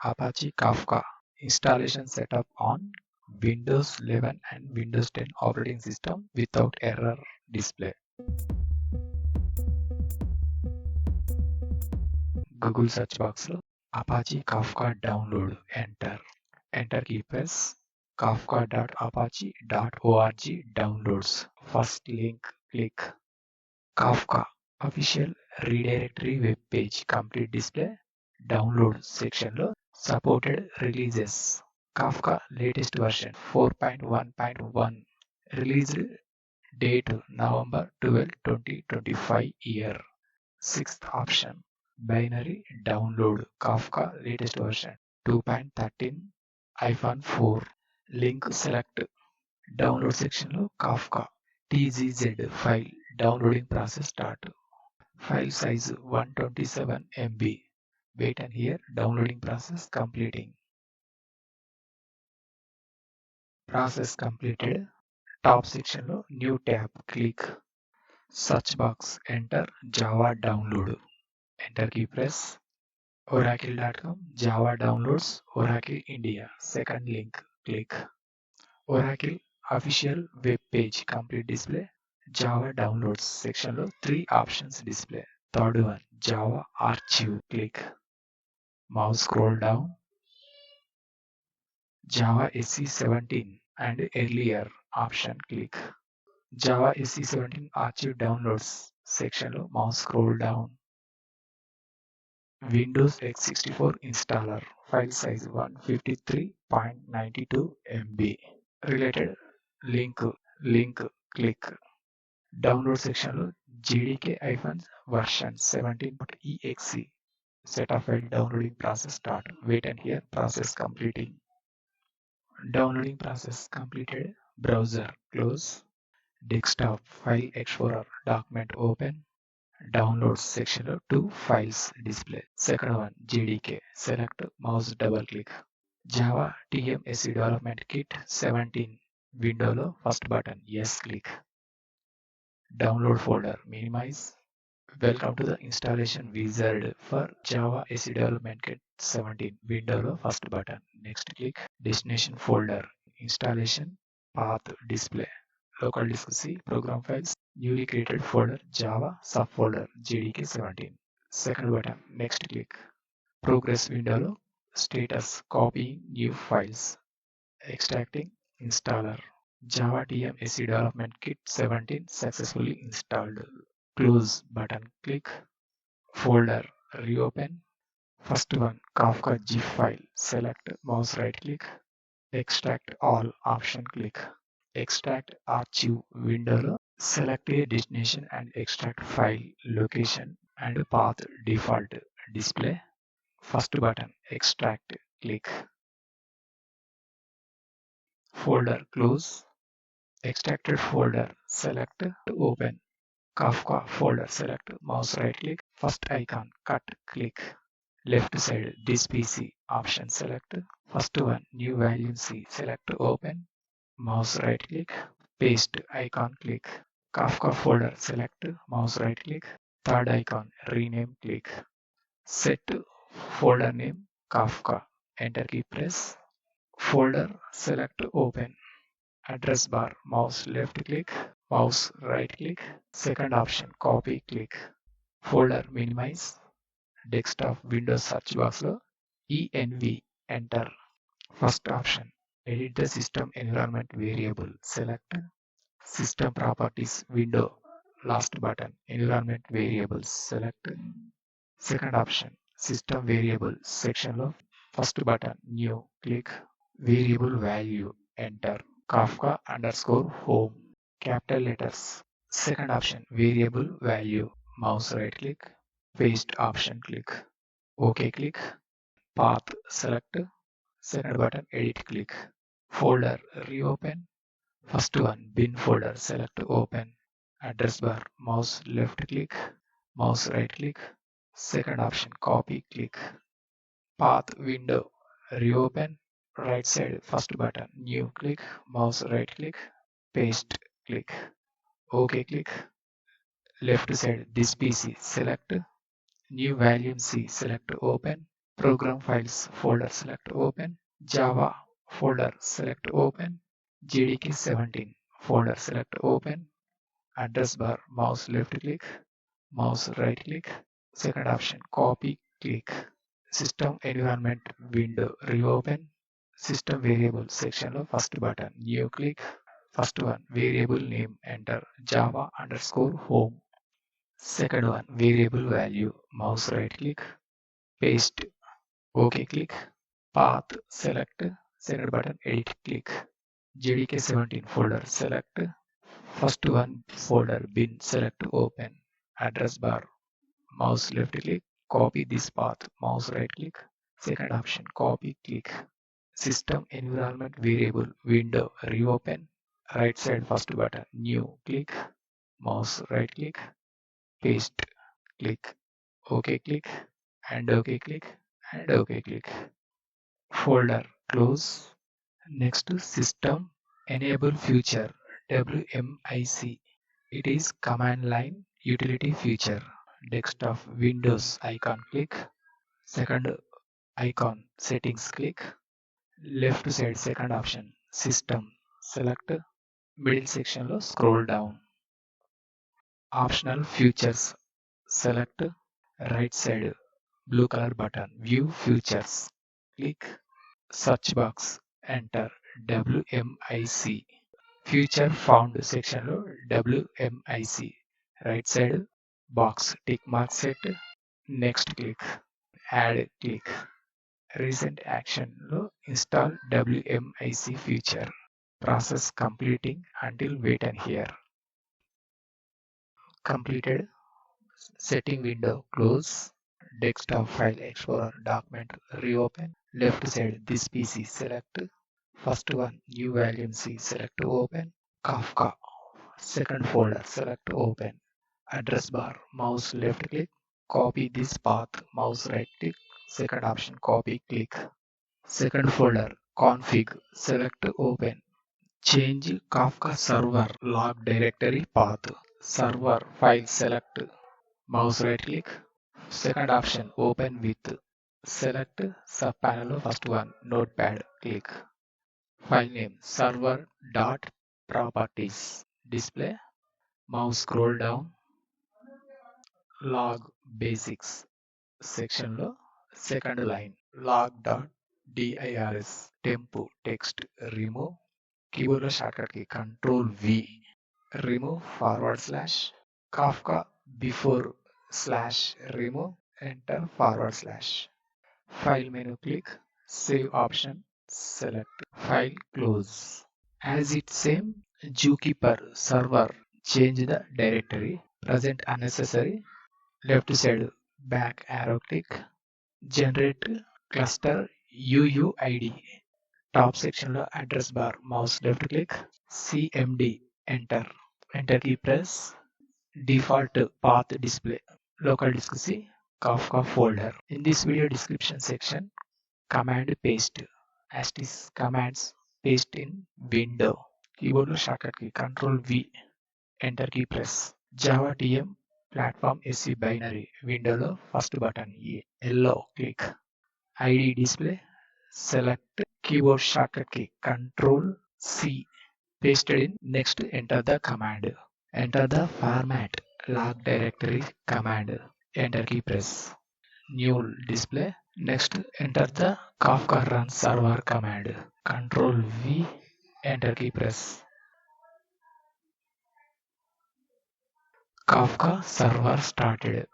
Apache Kafka installation setup on Windows 11 and Windows 10 operating system without error display. Google search box లో Apache Kafka download enter key press kafka.apache.org downloads. First link click. Kafka official redirectory web page complete display. Download section లో supported releases. Kafka latest version 4.1.1 released date November 12, 2025 year. Sixth option binary download Kafka latest version 2.13-4 link select. Download section లో Kafka TZZ file downloading process start. File size 127 MB. Wait and hear downloading process completing. Process completed. Top section లో new tab click. Search box enter Java download. Enter key press. Oracle.com Java downloads Oracle India. Second link click. Oracle official web page complete display. Java downloads section లో 3 options display. Third one Java archive click. Mouse scroll down. Java SE17 and earlier option click. Java SE17 archive downloads section లో mouse scroll down. Windows x64 installer file size 153.92 MB. Related link click. Download section లో JDK-version 17.exe set of file downloading process start. Wait and hear process completing. Downloading process completed. Browser close. Desktop file explorer document open. Downloads section లో 2 files display. Second one JDK select mouse double click. Java TMSC development kit 17 window లో first button yes click. Download folder minimize. Welcome to the installation wizard for Java SE Development Kit 17 window లో first button next click. Destination folder installation path display. Local disk C program files newly created folder Java subfolder JDK17. Second button next click. Progress window లో status copying new files extracting installer. Java TMSC Development Kit 17 successfully installed. Close button click. Folder reopen. First one Kafka zip file select mouse right click. Extract all option click. Extract archive window లో select a destination and extract file location and path default display. First button extract click. Folder close. Extracted folder select open. Kafka folder select mouse right click. First icon cut click. Left side this PC option select. First one new volume C select open. Mouse right click. Paste icon click. Kafka folder select mouse right click. Third icon rename click. Set folder name Kafka. Enter key press. Folder select open. Address bar mouse left click. Mouse right click. Second option copy click. Folder minimize. Desktop Windows search box లో env enter. First option edit the system environment variable select. System properties window last button environment variables select. Second option system variable section లో first button new click. Variable value enter. Kafka underscore home capital letters. Second option variable value mouse right click. Paste option click. OK click. Path select. Second button edit click. Folder reopen. First one bin folder select open. Address bar mouse left click. Mouse right click. Second option copy click. Path window reopen. Right side first button new click. Mouse right click. Paste click. OK click. Left side this PC select. New volume C select open. program files folder select open, Java folder select open, JDK 17 folder select open, address bar mouse left click, mouse right click, second option copy click, system environment window reopen, system variable section లో first button new click, first one variable name enter java underscore home, second one variable value mouse right click, paste OK click, path select, second button edit click, JDK 17 folder select, first one folder bin select open, address bar mouse left click, copy this path mouse right click, second option copy click, system environment variable window reopen, right side first button new click, mouse right click, paste click, OK click, and OK click, and OK click. Folder close. Next to system enable feature WMIC. It is command line utility feature. Desktop Windows icon click. Second icon settings click. Left side second option system select. Middle section lo scroll down. Optional features select. Right side blue color button view features. Click search box enter WMIC. Feature found section lo WMIC. Right side box tick mark set. Next click. Add click. Recent action lo install WMIC feature. Process completing until wait and hear. Completed. Setting window close. Desktop file explorer document reopen. Left side this PC select. First one new volume C select open. Kafka. Second folder select open. Address bar mouse left click. Copy this path mouse right click. Second option copy click. Second folder config select open. Change Kafka server log directory path. Server file select. Mouse right click. Second option open with. Select subpanel first one notepad click. File name server.properties. Display. Mouse scroll down. Log basics section lo second line log.dirs temp text remove. Keyboard lo shortcut key control V. Remove forward slash Kafka before slash remove enter forward slash. File menu click save option select file close. As it same Jupyter server change the directory present unnecessary. Left side back arrow click generate cluster UUID. Top section lo address bar mouse left click CMD enter. Enter key press. Default path display. Local disk C Kafka folder. In this video description section command paste asterisk commands paste in window. Keyboard lo shortcut key control V enter key press. Java TM platform SC binary window lo first button yellow click. ID display select keyboard shortcut key control C pasted in. Next enter the command. Enter the format log directory command. Enter key press. New display. Next enter the Kafka run server command. Control V enter key press. Kafka server started.